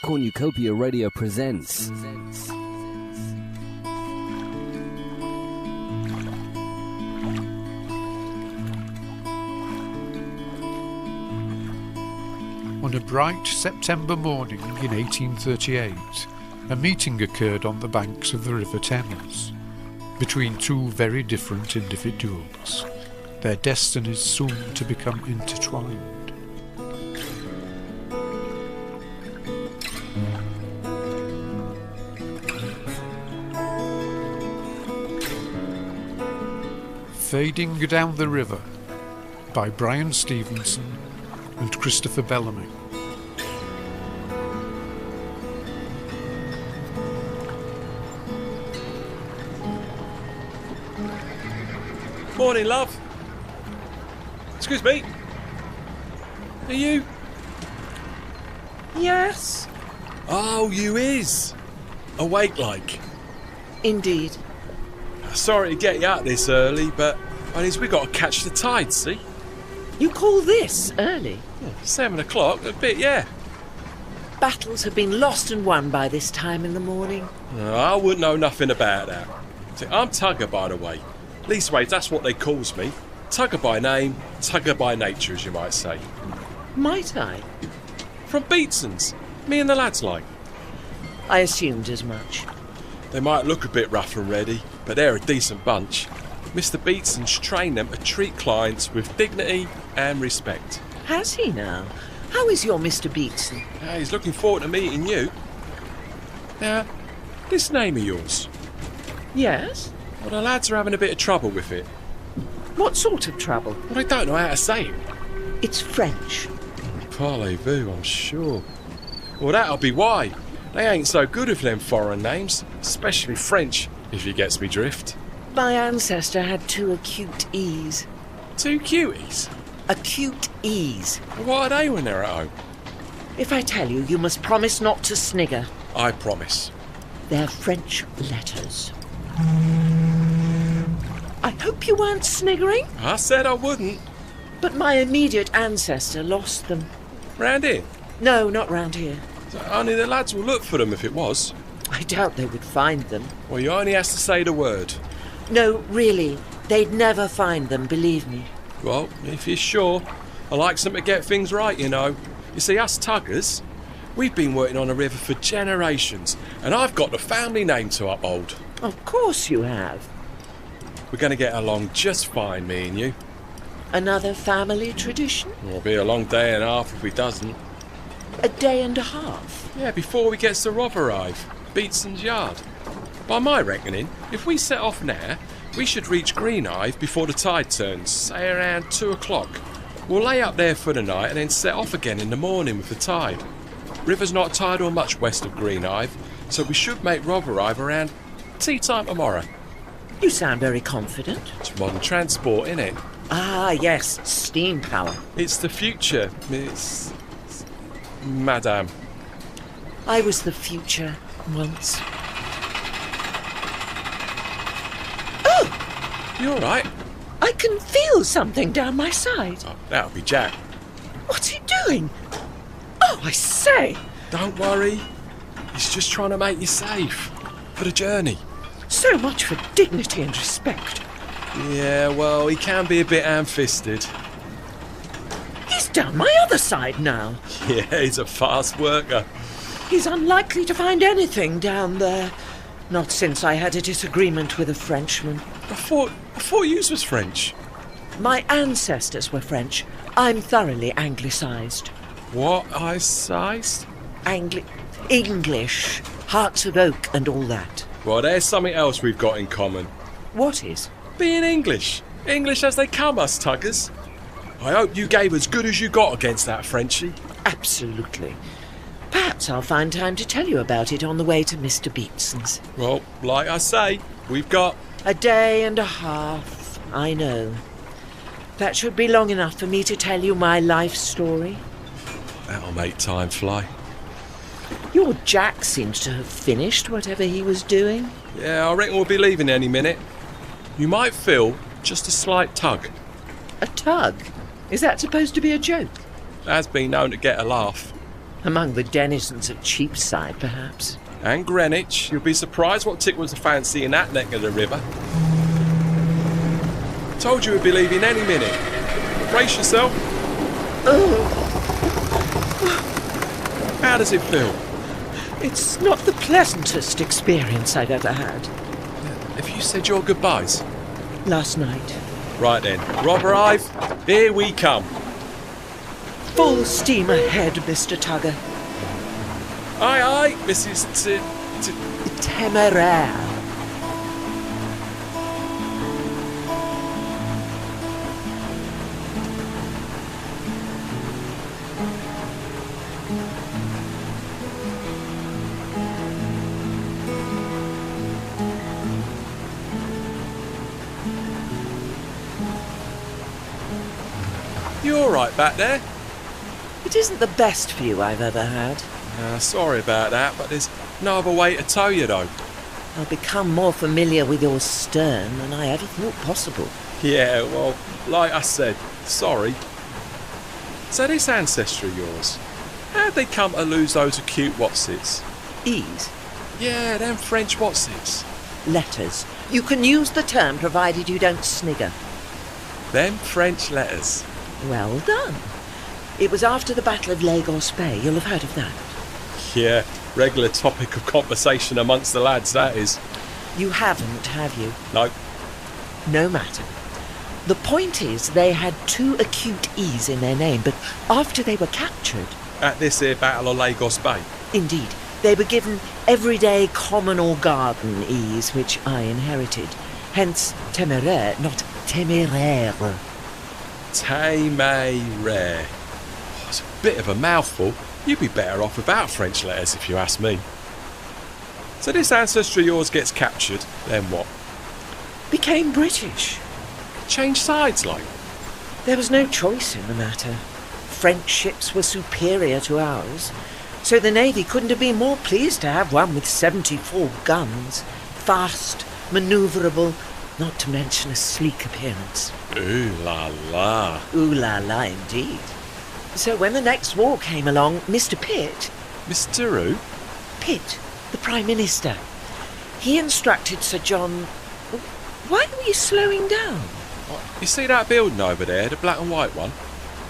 Cornucopia Radio presents. On a bright September morning in 1838, a meeting occurred on the banks of the River Thames between two very different individuals, their destinies soon to become intertwined. Fading Down the River by Brian Stevenson and Christopher Bellamy. Morning, love. Excuse me. Are you? Yes, Oh, you is. Awake like. indeed. Sorry to get you out this early, but we got to catch the tide, see? You call this early? 7 o'clock, a bit, yeah. Battles have been lost and won by this time in the morning. I wouldn't know nothing about that. See, I'm Tugger, by the way. Leastways, that's what they calls me. Tugger by name, Tugger by nature, as you might say. Might I? From Beatson's. Me and the lads like. I assumed as much. They might look a bit rough and ready, but they're a decent bunch. Mr. Beatson's trained them to treat clients with dignity and respect. Has he now? How is your Mr. Beatson? He's looking forward to meeting you. Now, this name of yours, Yes? well, the lads are having a bit of trouble with it. What sort of trouble? Well, they don't know how to say it. It's French. Parlez-vous, I'm sure. Well, that'll be why. They ain't so good with them foreign names, especially French, if you gets me drift. My ancestor had 2 acute E's. 2 cuties? Acute E's. What are they when they're at home? If I tell you, you must promise not to snigger. I promise. They're French letters. I hope you weren't sniggering, I said I wouldn't. but my immediate ancestor lost them. Round here. No, not round here. So only the lads will look for them if it was. I doubt they would find them. Well, you only has to say the word. No, really, they'd never find them, believe me. Well, if you're sure. I like some to get things right, you know. You see, us Tuggers, we've been working on the river for generations, and I've got the family name to uphold. Of course you have. We're going to get along just fine, me and you. Another family tradition? It'll be a long day and a half if we doesn't. A day and a half? Yeah, before we get to Rotherhithe, Beatson's yard. By my reckoning, if we set off now, we should reach Greenhive before the tide turns, say around 2 o'clock. We'll lay up there for the night and then set off again in the morning with the tide. River's not tidal much west of Greenhive, so we should make Rotherhithe around tea time tomorrow. You sound very confident. It's modern transport, innit? Ah, yes, steam power. It's the future, Miss... Madame. I was the future once. Oh! You alright? I can feel something down my side. Oh, that'll be Jack. What's he doing? Oh, I say! Don't worry. He's just trying to make you safe. For the journey. So much for dignity and respect. Yeah, well, he can be a bit ham-fisted. He's down my other side now. Yeah, he's a fast worker. He's unlikely to find anything down there. Not since I had a disagreement with a Frenchman. I thought yous was French. My ancestors were French. I'm thoroughly anglicised. What I sized? English. Hearts of oak and all that. Well, there's something else we've got in common. What is? Being English. English as they come, us Tuggers. I hope you gave as good as you got against that Frenchie. Absolutely. Perhaps I'll find time to tell you about it on the way to Mr. Beatson's. Well, like I say, we've got... A day and a half, I know. That should be long enough for me to tell you my life story. That'll make time fly. Your Jack seems to have finished whatever he was doing. Yeah, I reckon we'll be leaving any minute. You might feel just a slight tug. A tug? Is that supposed to be a joke? Has been known to get a laugh. Among the denizens of Cheapside, perhaps. And Greenwich. You'll be surprised what tickles the fancy in that neck of the river. Told you we'd be leaving any minute. Brace yourself. How does it feel? It's not the pleasantest experience I've ever had. Have you said your goodbyes? Last night. Right then. Robber Ive, here we come. Full steam ahead, Mr. Tugger. Aye, aye, Mrs. Temeraire. You all right back there? It isn't the best view I've ever had. Sorry about that, but there's no other way to tow you, though. I'll become more familiar with your stern than I ever thought possible. Yeah, well, like I said, sorry. So this ancestor of yours, how'd they come to lose those acute whatsits? Ease? Yeah, them French whatsits. Letters. You can use the term provided you don't snigger. Them French letters. Well done. It was after the Battle of Lagos Bay. You'll have heard of that. Yeah, regular topic of conversation amongst the lads, that is. You haven't, have you? No. No matter. The point is, they had 2 acute E's in their name, but after they were captured... At this here Battle of Lagos Bay? Indeed. They were given everyday common or garden E's, which I inherited. Hence, téméraire, not téméraire. Téméraire. Oh, it's a bit of a mouthful. You'd be better off without French letters, if you ask me. So this ancestor of yours gets captured, then what? Became British. Change sides, like? There was no choice in the matter. French ships were superior to ours, so the Navy couldn't have been more pleased to have one with 74 guns, fast, manoeuvrable, not to mention a sleek appearance. Ooh la la. Ooh la la indeed. So when the next war came along, Mr. Pitt... Mr. Who? Pitt, the Prime Minister. He instructed Sir John... Why were you slowing down? You see that building over there, the black and white one?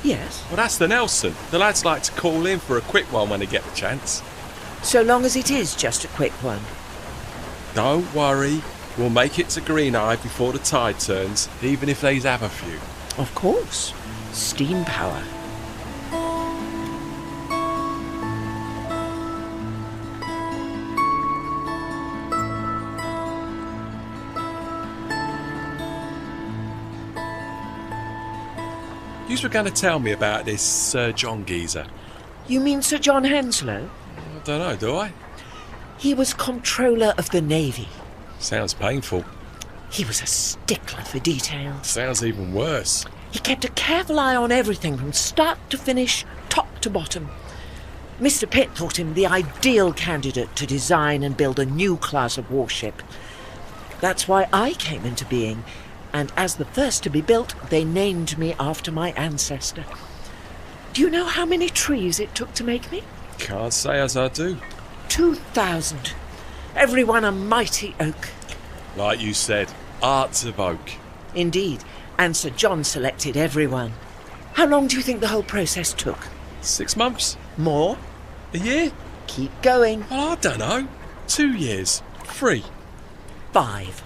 Yes. Well, that's the Nelson. The lads like to call in for a quick one when they get the chance. So long as it is just a quick one. Don't worry. We'll make it to Green Eye before the tide turns, even if they have a few. Of course. Steam power. You were going to tell me about this Sir John geezer. You mean Sir John Henslow? I don't know, do I? He was Comptroller of the Navy. Sounds painful. He was a stickler for details. Sounds even worse. He kept a careful eye on everything from start to finish, top to bottom. Mr. Pitt thought him the ideal candidate to design and build a new class of warship. That's why I came into being, and as the first to be built, they named me after my ancestor. Do you know how many trees it took to make me? Can't say as I do. 2,000. Every one a mighty oak. Like you said, arts of oak. Indeed, and Sir John selected everyone. How long do you think the whole process took? 6 months? More? A year? Keep going. Well, I don't know. 2 years. 3. 5.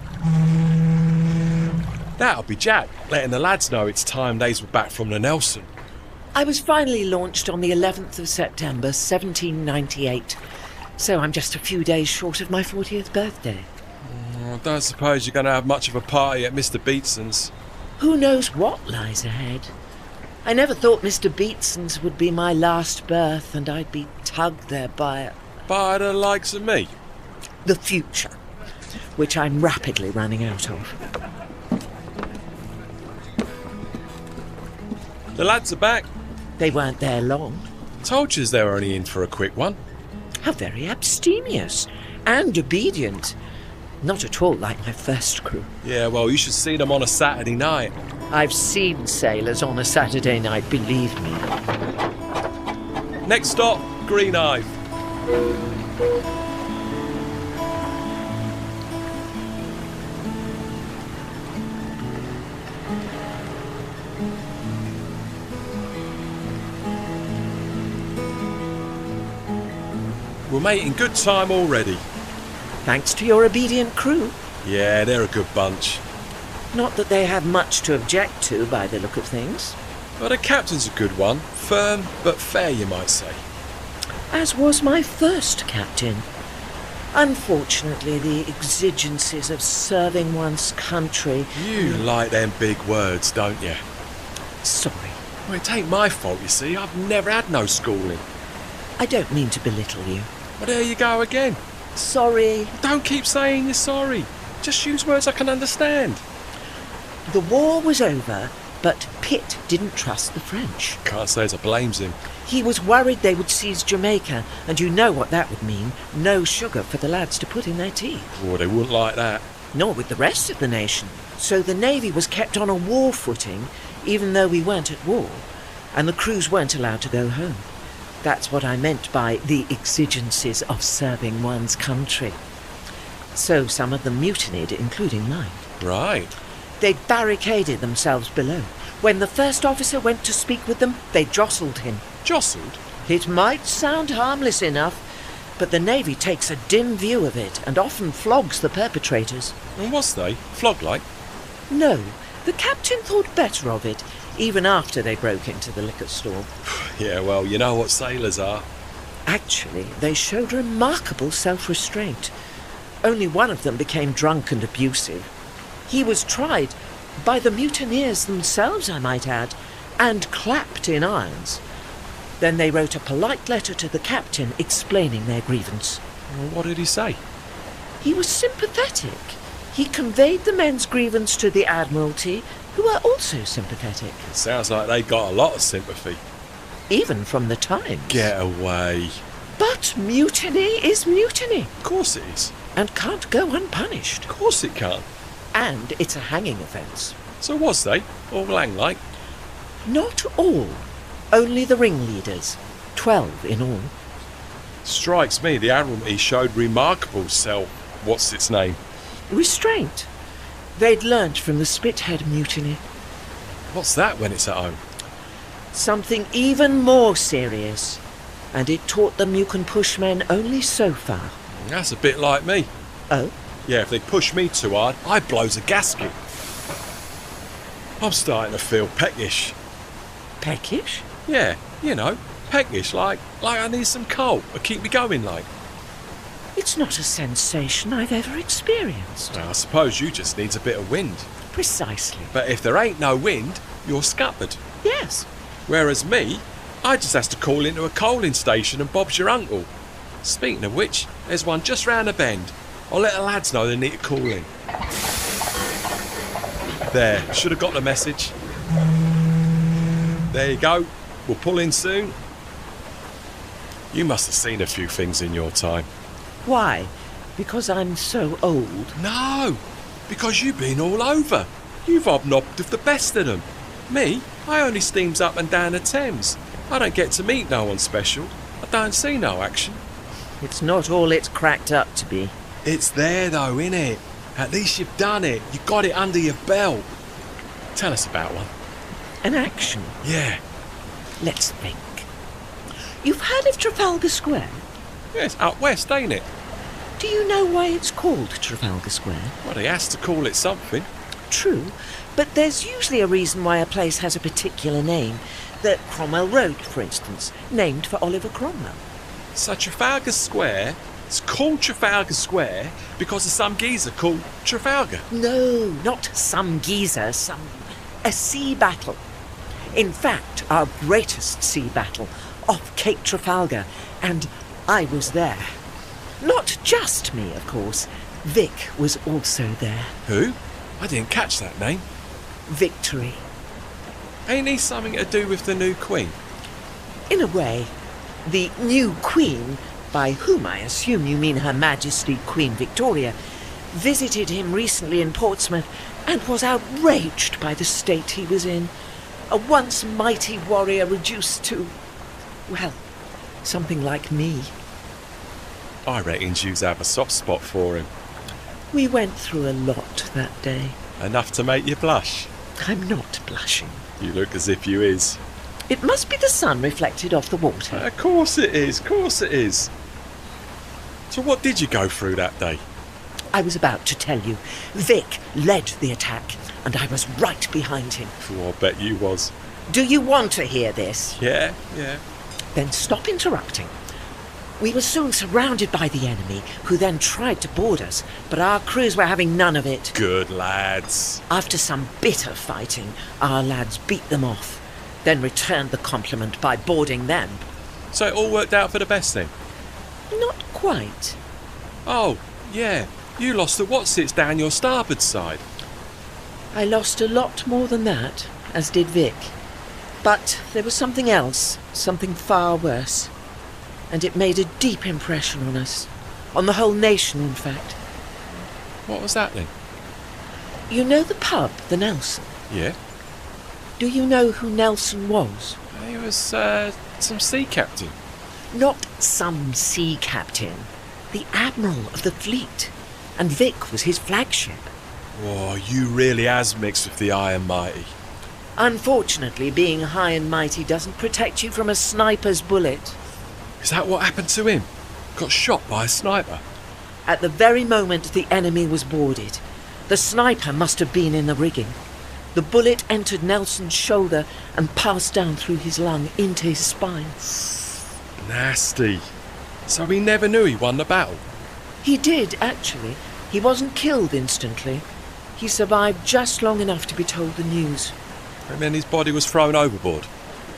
That'll be Jack, letting the lads know it's time they were back from the Nelson. I was finally launched on the 11th of September, 1798. So I'm just a few days short of my 40th birthday. I don't suppose you're going to have much of a party at Mr. Beatson's. Who knows what lies ahead? I never thought Mr. Beatson's would be my last birth, and I'd be tugged there by the likes of me? the future, which I'm rapidly running out of. The lads are back. They weren't there long. Told yous they were only in for a quick one. How very abstemious and obedient. Not at all like my first crew. Yeah, well, you should see them on a Saturday night. I've seen sailors on a Saturday night, believe me. Next stop, Greenhive. We're making good time already. Thanks to your obedient crew. Yeah, they're a good bunch. Not that they have much to object to by the look of things. But the captain's a good one. Firm but fair, you might say. As was my first captain. Unfortunately, the exigencies of serving one's country... You like them big words, don't you? Sorry. Well, it ain't my fault, you see. I've never had no schooling. I don't mean to belittle you. Well, there you go again. Sorry. Don't keep saying you're sorry. Just use words I can understand. The war was over, but Pitt didn't trust the French. Can't say as I blames him. He was worried they would seize Jamaica, and you know what that would mean. No sugar for the lads to put in their tea. Oh, they wouldn't like that. Nor with the rest of the nation. So the Navy was kept on a war footing, even though we weren't at war, and the crews weren't allowed to go home. That's what I meant by the exigencies of serving one's country. So some of them mutinied, including mine. Right. They barricaded themselves below. When the first officer went to speak with them, they jostled him. Jostled? It might sound harmless enough, but the Navy takes a dim view of it and often flogs the perpetrators. And was they? Flog like? No, the captain thought better of it, even after they broke into the liquor store. Yeah, well, you know what sailors are. Actually, they showed remarkable self-restraint. Only one of them became drunk and abusive. He was tried, by the mutineers themselves, I might add, and clapped in irons. Then they wrote a polite letter to the captain explaining their grievance. Well, what did he say? He was sympathetic. He conveyed the men's grievance to the Admiralty, who were also sympathetic. Sounds like they got a lot of sympathy. Even from the Times. Get away. But mutiny is mutiny. Of course it is. And can't go unpunished. Of course it can't. And it's a hanging offence. So was they? All lang like? Not all. Only the ringleaders. 12 in all. Strikes me the Admiralty showed remarkable what's its name? Restraint. They'd learnt from the Spithead mutiny. What's that when it's at home? Something even more serious. And it taught them you can push men only so far. That's a bit like me. Oh? Yeah, if they push me too hard, I blows a gasket. I'm starting to feel peckish. Peckish? Yeah, you know, peckish, like I need some coal to keep me going like. It's not a sensation I've ever experienced. Well, I suppose you just needs a bit of wind. Precisely. But if there ain't no wind, you're scuppered. Yes. Whereas me, I just has to call into a coaling station and Bob's your uncle. Speaking of which, there's one just round the bend. I'll let the lads know they need to call in. There, should have got the message. There you go. We'll pull in soon. You must have seen a few things in your time. Why? Because I'm so old? No, because you've been all over. You've hobnobbed with the best of them. Me, I only steams up and down the Thames. I don't get to meet no one special. I don't see no action. It's not all it's cracked up to be. It's there though, innit? At least you've done it. You got it under your belt. Tell us about one. An action? Yeah. Let's think. You've heard of Trafalgar Square? Yes, out west, ain't it? Do you know why it's called Trafalgar Square? Well, he has to call it something. True, but there's usually a reason why a place has a particular name. The Cromwell Road, for instance, named for Oliver Cromwell. So Trafalgar Square, it's called Trafalgar Square because of some geezer called Trafalgar. No, not some geezer, a sea battle. In fact, our greatest sea battle, off Cape Trafalgar, and I was there. Not just me, of course. Vic was also there. Who? I didn't catch that name. Victory. Ain't he something to do with the new Queen? In a way. The new Queen, by whom I assume you mean Her Majesty Queen Victoria, visited him recently in Portsmouth and was outraged by the state he was in. A once mighty warrior reduced to, well, Something like me. I reckon you'd have a soft spot for him. We went through a lot that day. Enough to make you blush. I'm not blushing. You look as if you is. It must be the sun reflected off the water. Of course it is, of course it is. So what did you go through that day? I was about to tell you. Vic led the attack, and I was right behind him. Oh, I bet you was. Do you want to hear this? Yeah. Then stop interrupting. We were soon surrounded by the enemy, who then tried to board us, but our crews were having none of it. Good lads. After some bitter fighting, our lads beat them off, then returned the compliment by boarding them. So it all worked out for the best then? Not quite. Oh, yeah. You lost the what's-its down your starboard side. I lost a lot more than that, as did Vic. But there was something else, something far worse. And it made a deep impression on us. On the whole nation, in fact. What was that then? You know the pub, the Nelson? Yeah. Do you know who Nelson was? He was, some sea captain. Not some sea captain. The admiral of the fleet. And Vic was his flagship. Oh, you really has mixed with the high and mighty. Unfortunately, being high and mighty doesn't protect you from a sniper's bullet. Is that what happened to him? Got shot by a sniper? At the very moment the enemy was boarded, the sniper must have been in the rigging. The bullet entered Nelson's shoulder and passed down through his lung into his spine. Nasty. So he never knew he won the battle? He did, actually. He wasn't killed instantly. He survived just long enough to be told the news. And then his body was thrown overboard?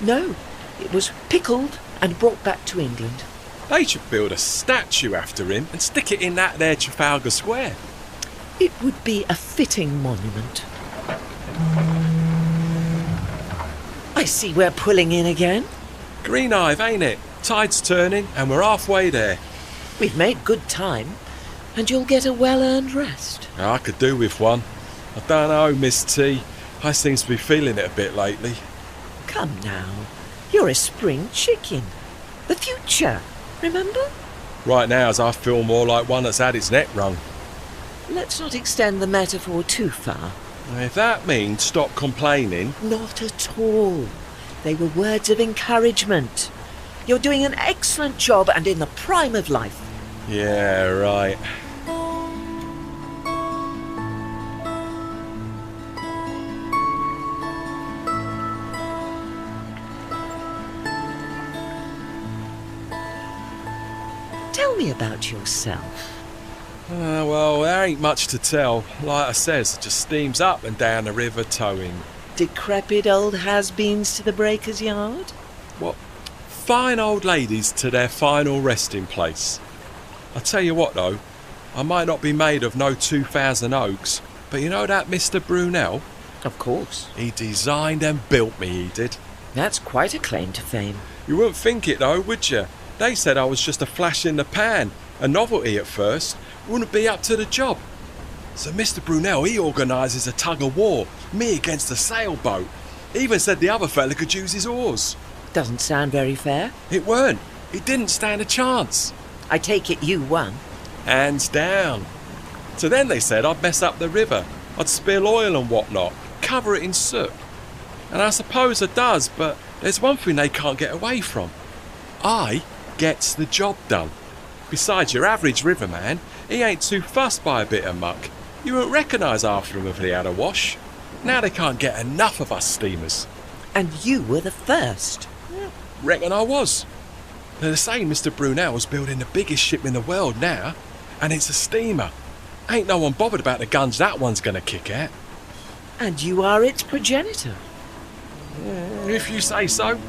No, it was pickled and brought back to England. They should build a statue after him and stick it in that there Trafalgar Square. It would be a fitting monument. I see we're pulling in again. Green Hive, ain't it? Tide's turning and we're halfway there. We've made good time, and you'll get a well-earned rest. I could do with one. I don't know, Miss T. I seems to be feeling it a bit lately. Come now, you're a spring chicken. The future, remember? Right now, as I feel more like one that's had its neck wrung. Let's not extend the metaphor too far. If that means stop complaining... Not at all. They were words of encouragement. You're doing an excellent job and in the prime of life. Yeah, right. Tell me about yourself. Well, there ain't much to tell. Like I says, it just steams up and down the river towing. Decrepit old has-beens to the breaker's yard? What? Fine old ladies to their final resting place. I tell you what though, I might not be made of no 2,000 oaks, but you know that Mr. Brunel? Of course. He designed and built me, he did. That's quite a claim to fame. You wouldn't think it though, would you? They said I was just a flash in the pan, a novelty at first, wouldn't be up to the job. So Mr. Brunel, he organises a tug of war, me against a sailboat. Even said the other fella could use his oars. Doesn't sound very fair. It weren't. He didn't stand a chance. I take it you won. Hands down. So then they said I'd mess up the river. I'd spill oil and whatnot, cover it in soot. And I suppose it does, but there's one thing they can't get away from. I gets the job done. Besides, your average riverman, he ain't too fussed by a bit of muck. You won't recognise after him if he had a wash. Now they can't get enough of us steamers. And you were the first. Reckon I was. They're saying Mr. Brunel's building the biggest ship in the world now, and it's a steamer. Ain't no one bothered about the guns that one's going to kick at. And you are its progenitor. If you say so.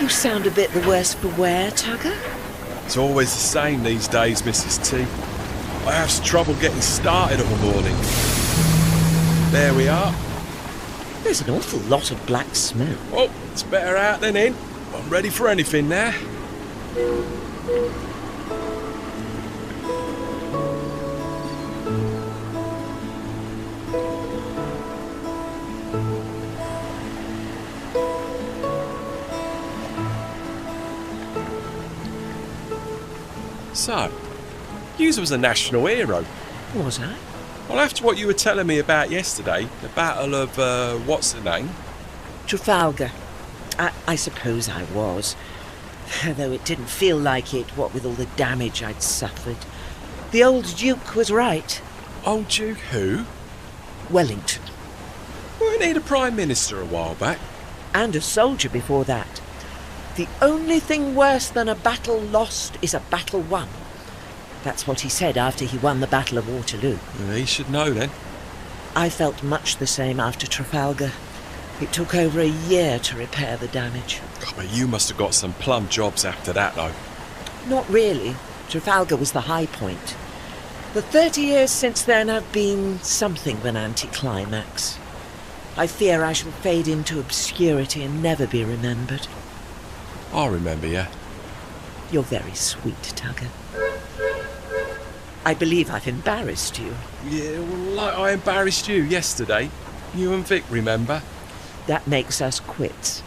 You sound a bit the worse for wear, Tugger. It's always the same these days, Mrs. T. I have trouble getting started of a morning. There we are. There's an awful lot of black smoke. Oh, it's better out than in. I'm ready for anything now. So, yous was a national hero. Was I? Well, after what you were telling me about yesterday, the Battle of, what's the name? Trafalgar. I suppose I was. Though it didn't feel like it, what with all the damage I'd suffered. The old Duke was right. Old Duke who? Wellington. Weren't he the Prime Minister a while back? And a soldier before that. The only thing worse than a battle lost is a battle won. That's what he said after he won the Battle of Waterloo. Well, he should know then. I felt much the same after Trafalgar. It took over a year to repair the damage. God, but you must have got some plum jobs after that, though. Not really. Trafalgar was the high point. The 30 years since then have been something of an anticlimax. I fear I shall fade into obscurity and never be remembered. I'll remember you. You're very sweet, Tugger. I believe I've embarrassed you. Yeah, well, like I embarrassed you yesterday. You and Vic, remember? That makes us quits.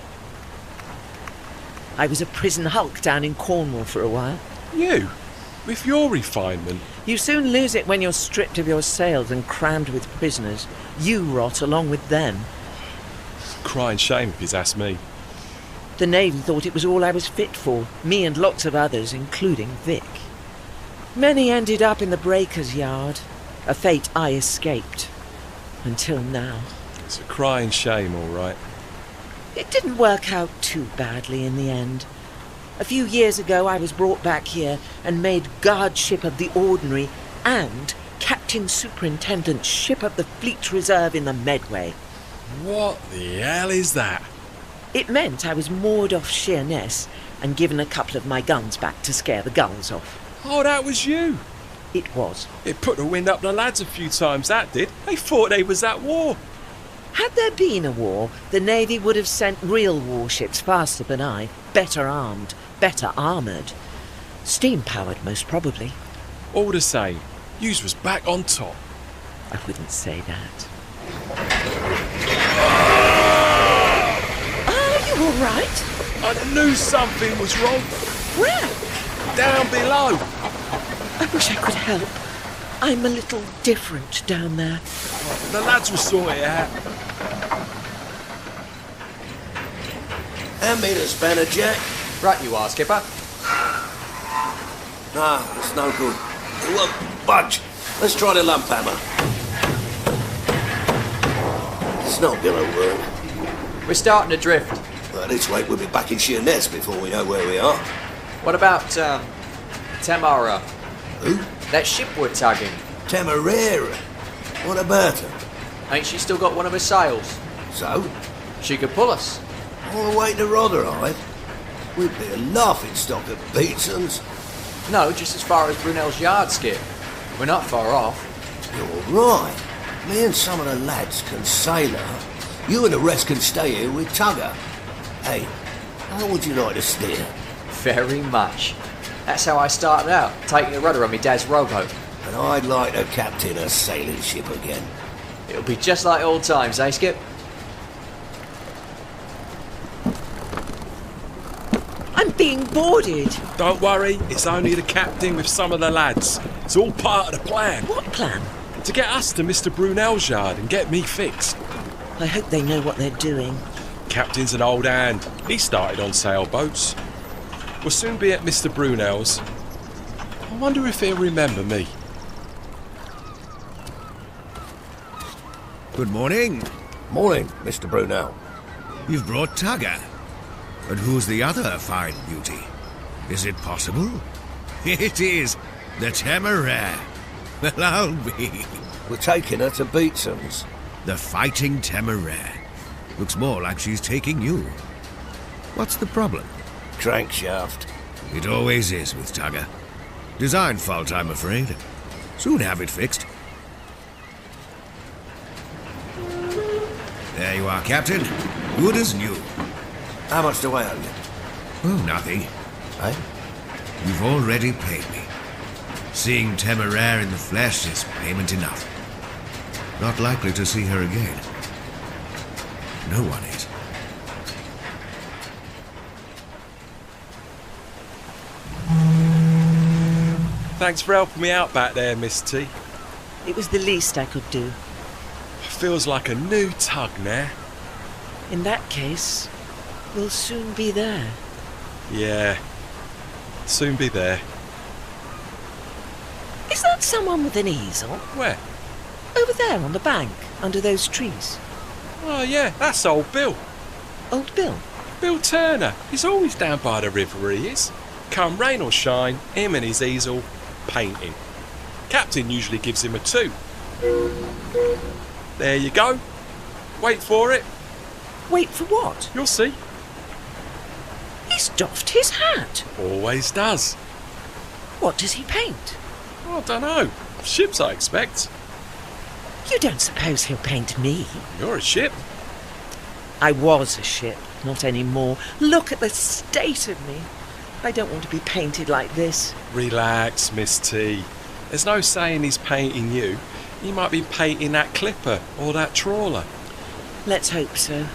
I was a prison hulk down in Cornwall for a while. You? With your refinement? You soon lose it when you're stripped of your sails and crammed with prisoners. You rot along with them. Crying shame if he's asked me. The Navy thought it was all I was fit for, me and lots of others, including Vic. Many ended up in the breaker's yard, a fate I escaped. Until now. It's a crying shame, all right. It didn't work out too badly in the end. A few years ago I was brought back here and made guardship of the Ordinary and Captain Superintendent ship of the Fleet Reserve in the Medway. What the hell is that? It meant I was moored off Sheerness and given a couple of my guns back to scare the gulls off. Oh, that was you. It was. It put the wind up the lads a few times, that did. They thought they was at war. Had there been a war, the Navy would have sent real warships faster than I, better armed, better armoured. Steam-powered, most probably. All the same, yous was back on top. I wouldn't say that. Are you all right? I knew something was wrong. Where? Down below. I wish I could help. I'm a little different down there. The lads will sort it out. Hand me the spanner, Jack. Right you are, Skipper. Nah, it's no good. It won't budge. Let's try the lump hammer. It's not gonna work. We're starting to drift. Well, at this rate, we'll be back in Sheerness before we know where we are. What about, Tamara? Who? That ship we're tugging. Temeraire. What about her? Ain't she still got one of her sails? So? She could pull us. All the way to Rotherhithe? We'd be a laughing stock at Beatson's. No, just as far as Brunel's yard, Skip. We're not far off. You're right. Me and some of the lads can sail her. You and the rest can stay here with Tugger. Hey, how would you like to steer? Very much. That's how I started out, taking a rudder on my dad's rowboat. And I'd like to captain a sailing ship again. It'll be just like old times, eh, Skip? I'm being boarded. Don't worry, it's only the captain with some of the lads. It's all part of the plan. What plan? To get us to Mr. Brunel's yard and get me fixed. I hope they know what they're doing. Captain's an old hand. He started on sailboats. We'll soon be at Mr. Brunel's. I wonder if he'll remember me. Good morning. Morning, Mr. Brunel. You've brought Tugger. And who's the other fine beauty? Is it possible? It is. The Temeraire. Well, I'll be. We're taking her to Beatson's. The Fighting Temeraire. Looks more like she's taking you. What's the problem? Crankshaft. It always is with Tugger. Design fault, I'm afraid. Soon have it fixed. There you are, Captain. Good as new. How much do I owe you? Oh, nothing. Eh? You've already paid me. Seeing Temeraire in the flesh is payment enough. Not likely to see her again. No one is. Thanks for helping me out back there, Miss T. It was the least I could do. Feels like a new tug now. In that case, we'll soon be there. Yeah, soon be there. Is that someone with an easel? Where? Over there on the bank, under those trees. Oh yeah, that's old Bill. Old Bill? Bill Turner. He's always down by the river, he is. Come rain or shine, him and his easel, painting. Captain usually gives him a 2. There you go. Wait for it. Wait for what? You'll see. He's doffed his hat. Always does. What does he paint? I don't know. Ships, I expect. You don't suppose he'll paint me? You're a ship. I was a ship, not anymore. Look at the state of me. I don't want to be painted like this. Relax, Miss T. There's no saying he's painting you. He might be painting that clipper or that trawler. Let's hope so.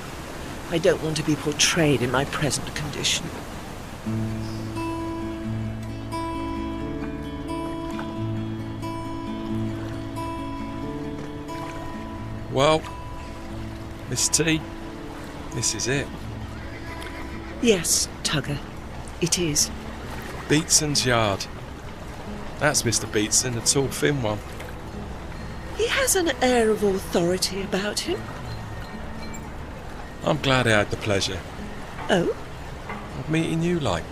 I don't want to be portrayed in my present condition. Well, Miss T, this is it. Yes, Tugger, it is. Beatson's yard. That's Mr. Beatson, the tall, thin one. He has an air of authority about him. I'm glad I had the pleasure Oh? of meeting you, like.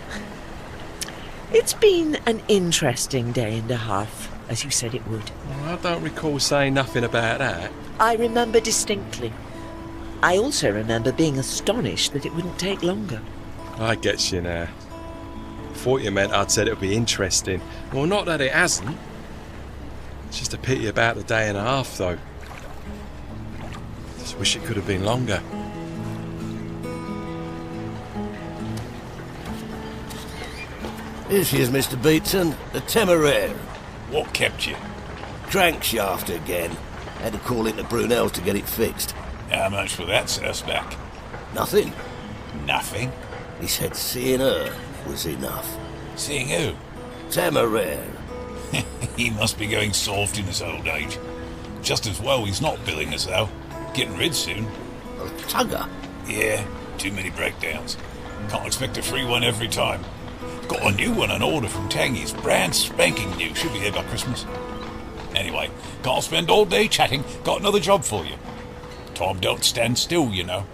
It's been an interesting day and a half, as you said it would. Well, I don't recall saying nothing about that. I remember distinctly. I also remember being astonished that it wouldn't take longer. I get you now. Thought you meant I'd said it would be interesting. Well, not that it hasn't. It's just a pity about the day and a half, though. Just wish it could have been longer. Here she is, Mr. Beatson, the Temeraire. What kept you? Crankshaft again. Had to call into Brunel's to get it fixed. How much for that, Sussback? Nothing. Nothing. He said seeing her was enough. Seeing who? Temeraire. He must be going soft in his old age. Just as well he's not billing us, though. Getting rid soon. A tugger. Yeah, too many breakdowns. Can't expect a free one every time. Got a new one on order from Tangy's. Brand spanking new. Should be here by Christmas. Anyway, can't spend all day chatting. Got another job for you. Time don't stand still, you know.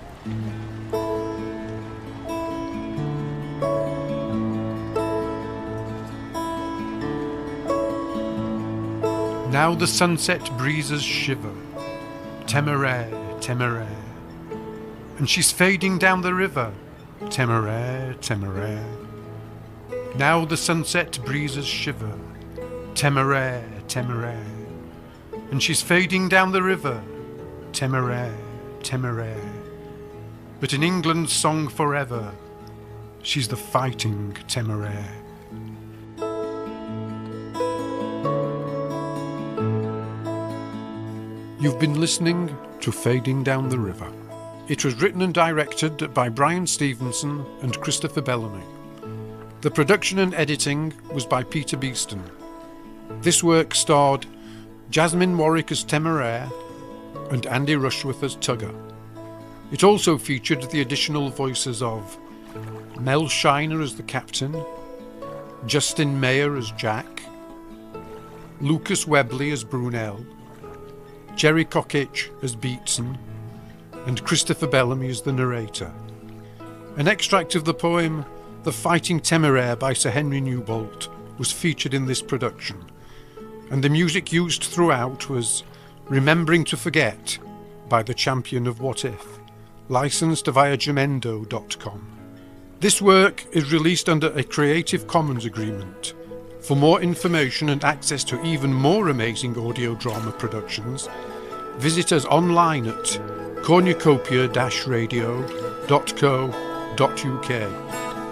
Now the sunset breezes shiver, Temeraire, Temeraire. And she's fading down the river, Temeraire, Temeraire. Now the sunset breezes shiver, Temeraire, Temeraire. And she's fading down the river, Temeraire, Temeraire. But in England's song forever, she's the fighting Temeraire. You've been listening to Fading Down the River. It was written and directed by Brian Stevenson and Christopher Bellamy. The production and editing was by Peter Beeston. This work starred Jasmine Warwick as Temeraire and Andy Rushworth as Tugger. It also featured the additional voices of Mel Shiner as the captain, Justin Mayer as Jack, Lucas Webley as Brunel, Jerry Cockitch as Beatson, and Christopher Bellamy as the narrator. An extract of the poem The Fighting Temeraire by Sir Henry Newbolt was featured in this production, and the music used throughout was Remembering to Forget by the Champion of What If, licensed via Jamendo.com. This work is released under a Creative Commons agreement. For more information and access to even more amazing audio drama productions, visit us online at cornucopia-radio.co.uk.